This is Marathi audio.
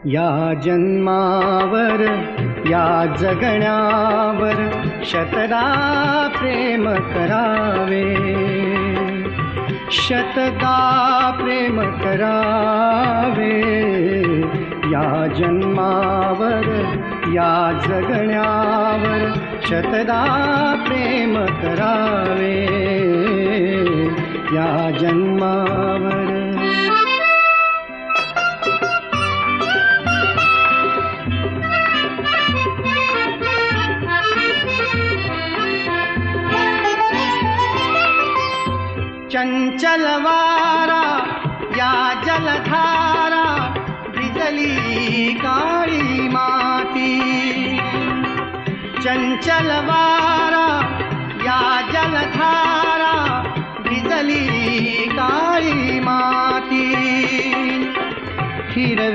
या जन्मावर या जगण्यावर शतदा प्रेम करावे, शतदा प्रेम करावे। या जन्मावर या जगण्यावर शतदा प्रेम करावे, या जन्मावर। चंचल वारा या जलधारा भिजली काळी माती, चंचल वारा या जलधारा भिजली काळी माती। हिरवी